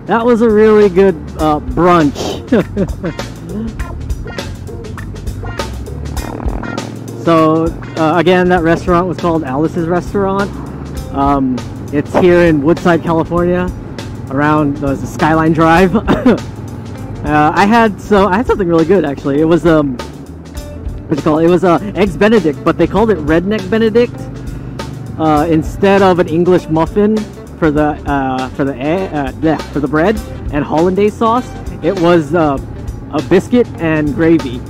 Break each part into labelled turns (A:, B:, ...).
A: That was a really good brunch. So again, that restaurant was called Alice's Restaurant. It's here in Woodside, California, around the Skyline Drive. I had something really good actually. It was what's it called? It was Eggs Benedict, but they called it Redneck Benedict instead of an English muffin for the bread and hollandaise sauce. It was a biscuit and gravy,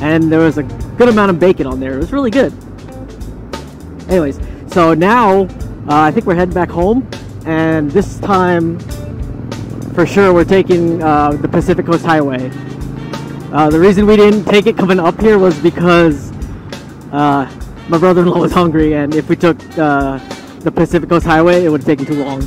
A: and there was a good amount of bacon on there. It was really good. Anyways, so now I think we're heading back home, and this time for sure we're taking the Pacific Coast Highway. The reason we didn't take it coming up here was because my brother-in-law was hungry, and if we took the Pacific Coast Highway, it would have taken too long.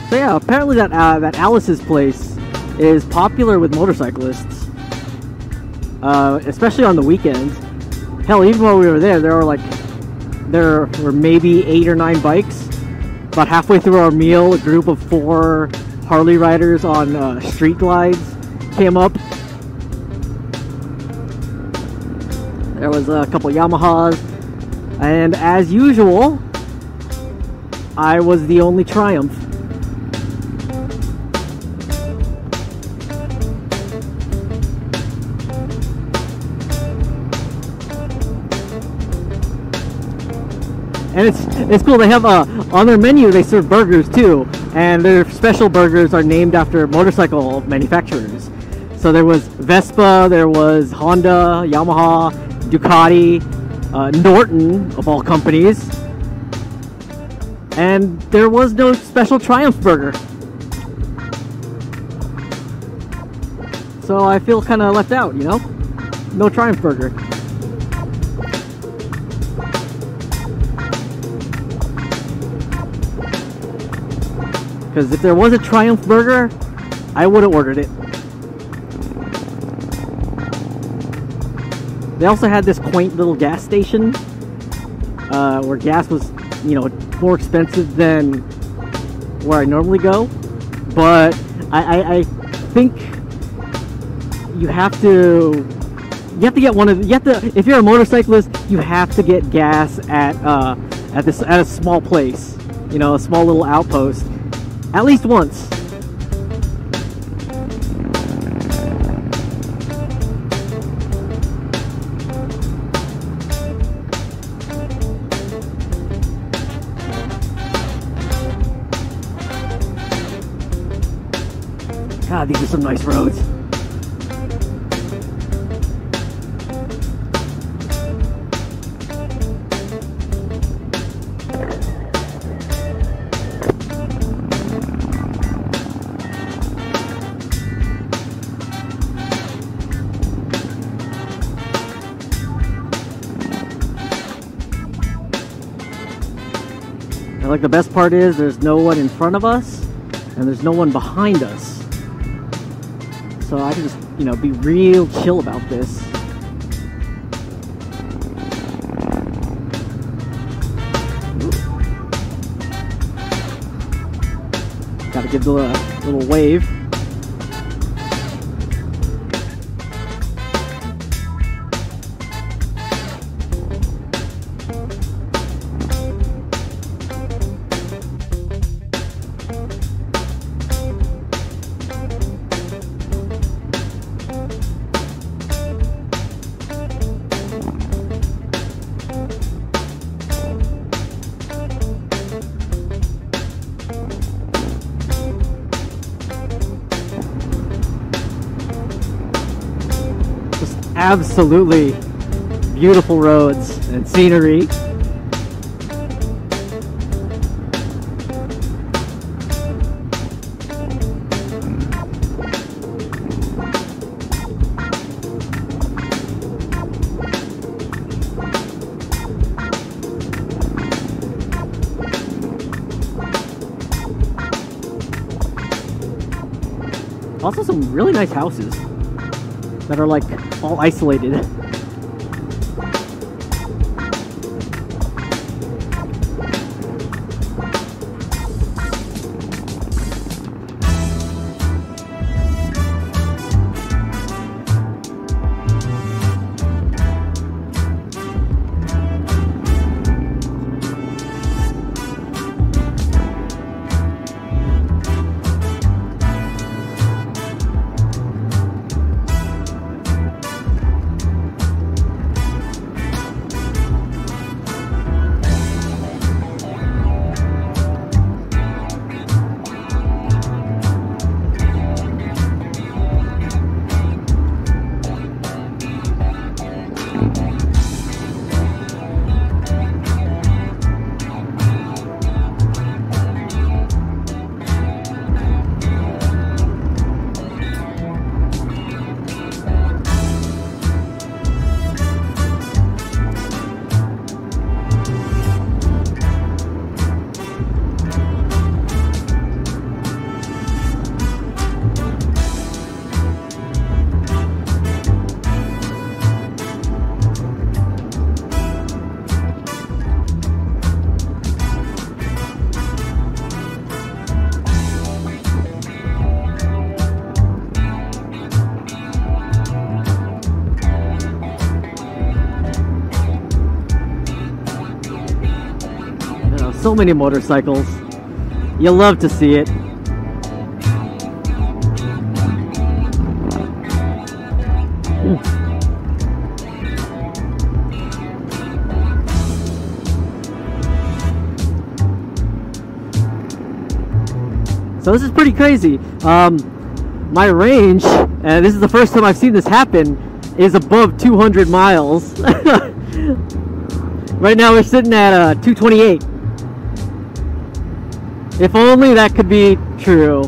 A: So yeah, apparently that Alice's place is popular with motorcyclists, especially on the weekends. Hell, even while we were there, there were maybe 8 or 9 bikes. About halfway through our meal, a group of 4 Harley riders on street glides came up. There was a couple Yamahas, and as usual, I was the only Triumph. And it's cool. They have on their menu they serve burgers too, and their special burgers are named after motorcycle manufacturers. So there was Vespa, there was Honda, Yamaha, Ducati, Norton of all companies, and there was no special Triumph burger. So I feel kind of left out, you know? No Triumph burger. Because if there was a Triumph burger, I would have ordered it. They also had this quaint little gas station where gas was, you know, more expensive than where I normally go. But I think you have to get one of if you're a motorcyclist, you have to get gas at a small place, you know, a small little outpost. At least once. God, these are some nice roads. Like the best part is there's no one in front of us and there's no one behind us, so I can just, you know, be real chill about this. Gotta give the little wave. Absolutely beautiful roads and scenery. Also some really nice houses that are like all isolated. So many motorcycles. You love to see it. So this is pretty crazy. My range, and this is the first time I've seen this happen, is above 200 miles. Right now we're sitting at 228. If only that could be true.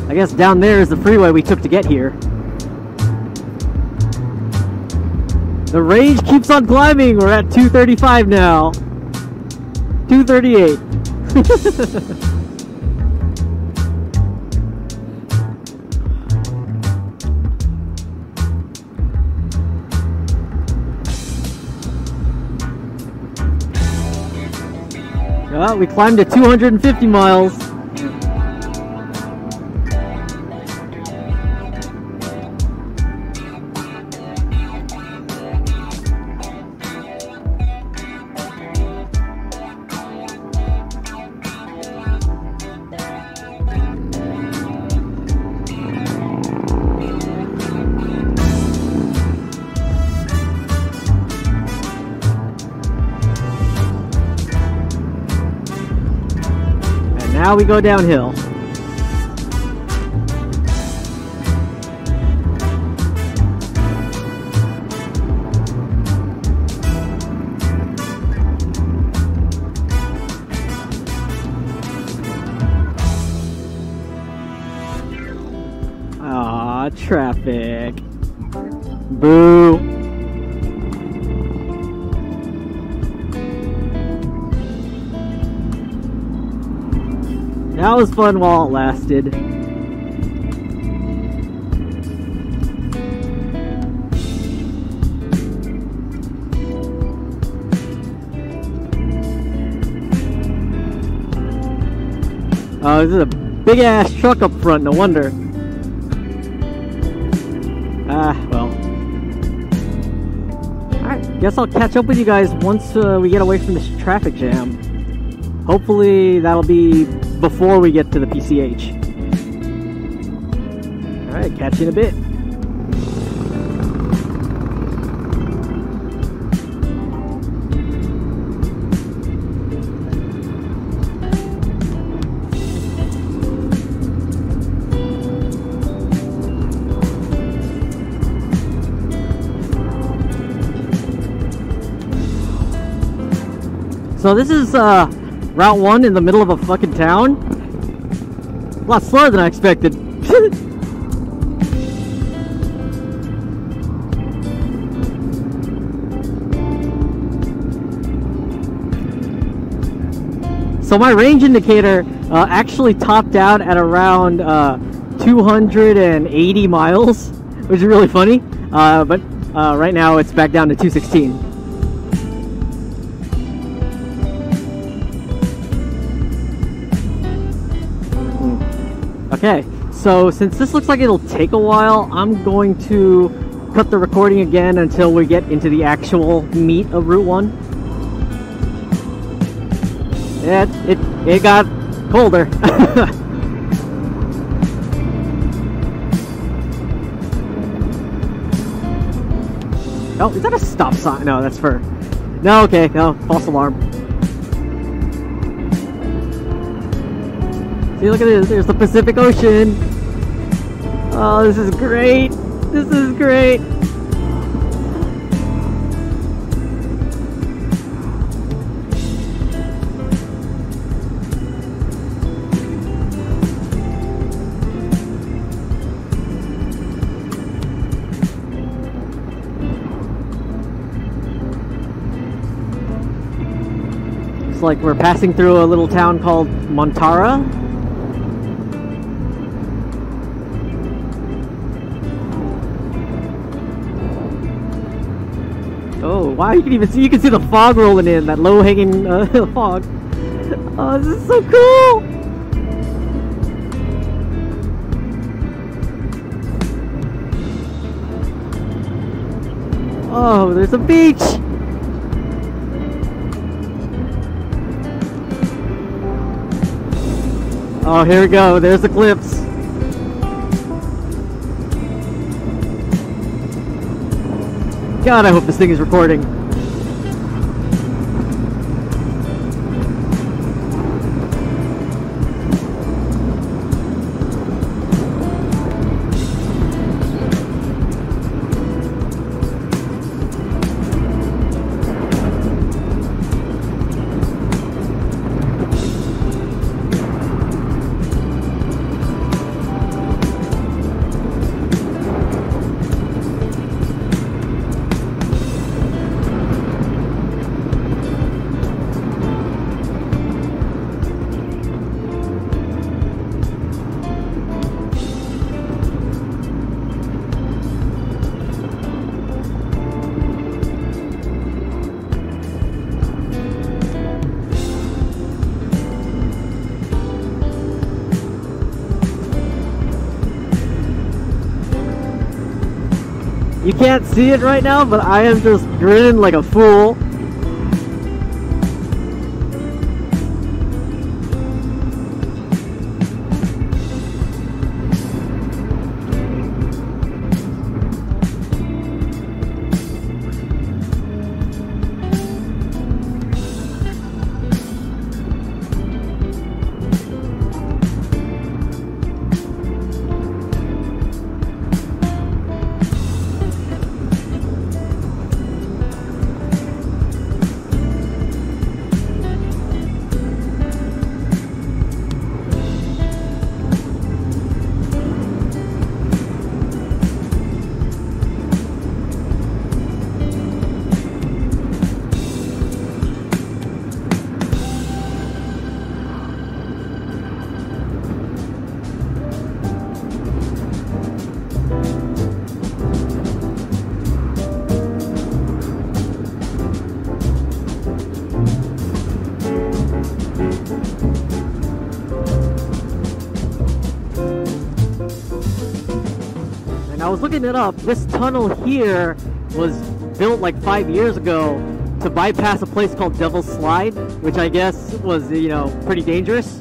A: I guess down there is the freeway we took to get here. The range keeps on climbing. We're at 235 now. 238. Well, we climbed to 250 miles. Now we go downhill. Ah, traffic. Boo. That was fun while it lasted. Oh, this is a big ass truck up front, no wonder. Ah, well. Alright, guess I'll catch up with you guys once we get away from this traffic jam. Hopefully that'll be before we get to the PCH. Alright, catch you in a bit. So this is Route 1 in the middle of a fucking town. A lot slower than I expected. So my range indicator actually topped out at around 280 miles, which is really funny. But right now it's back down to 216. Okay, so since this looks like it'll take a while, I'm going to cut the recording again until we get into the actual meat of Route 1. It got colder. Oh, is that a stop sign? No, that's for... No, okay, no, false alarm. See, look at this, there's the Pacific Ocean. Oh, this is great. This is great. It's like we're passing through a little town called Montara. Oh wow, you can see the fog rolling in, that low-hanging fog. Oh, this is so cool! Oh, there's a beach! Oh, here we go. There's the clips. God, I hope this thing is recording. You can't see it right now, but I am just grinning like a fool. I was looking it up. This tunnel here was built like 5 years ago to bypass a place called Devil's Slide, which I guess was, you know, pretty dangerous.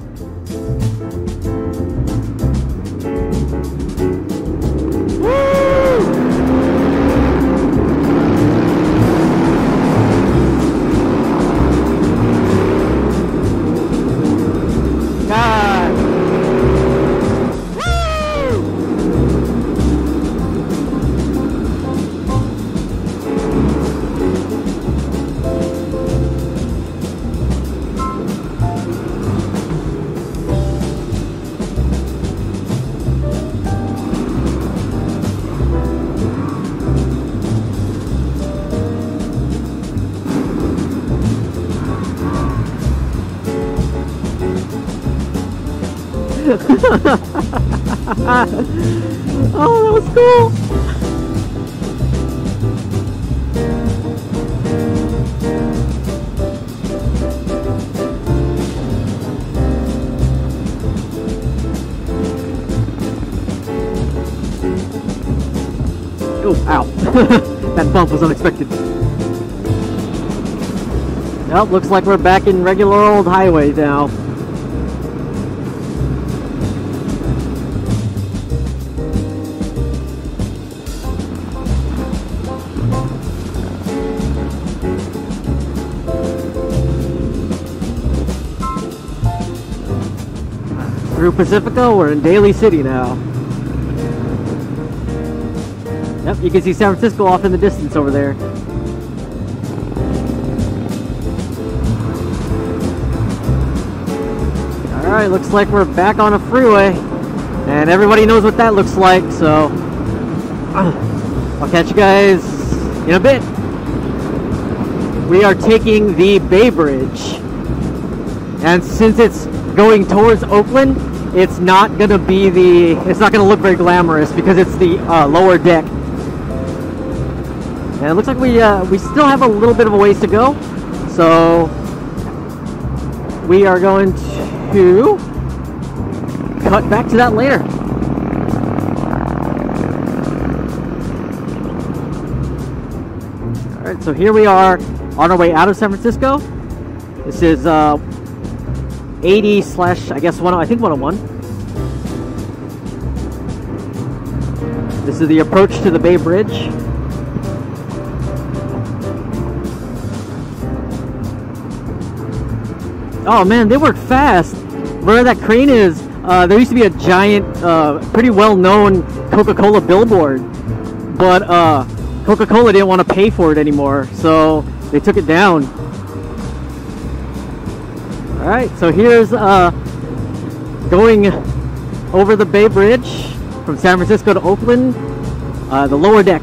A: Oh, that was cool. Oh, ow. That bump was unexpected. Well, looks like we're back in regular old highway now. Through Pacifica, we're in Daly City now. Yep, you can see San Francisco off in the distance over there. Alright, looks like we're back on a freeway. And everybody knows what that looks like, so I'll catch you guys in a bit. We are taking the Bay Bridge. And since it's going towards Oakland, it's not gonna look very glamorous because it's the lower deck. And it looks like we still have a little bit of a ways to go, so we are going to cut back to that later. Alright, so here we are on our way out of San Francisco. This is 80 slash, I guess, I think 101. This is the approach to the Bay Bridge. Oh man, they work fast. Where that crane is, there used to be a giant, pretty well-known Coca-Cola billboard, but Coca-Cola didn't want to pay for it anymore, so they took it down. Alright, so here's going over the Bay Bridge from San Francisco to Oakland, the lower deck.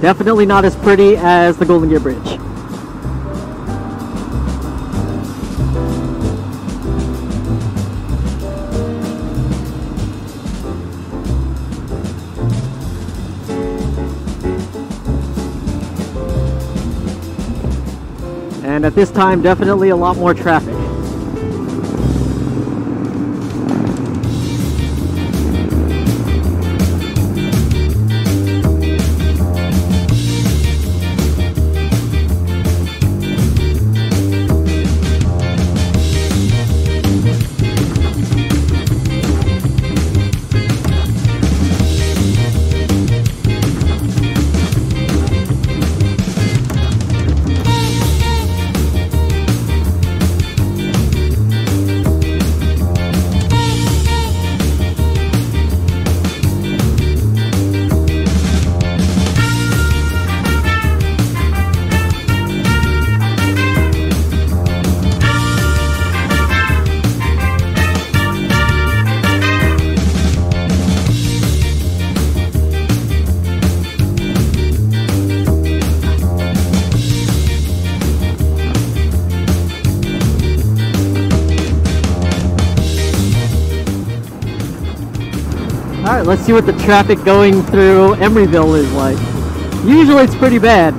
A: Definitely not as pretty as the Golden Gate Bridge. And at this time, definitely a lot more traffic. Alright, let's see what the traffic going through Emeryville is like. Usually it's pretty bad,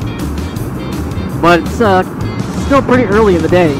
A: but it's still pretty early in the day.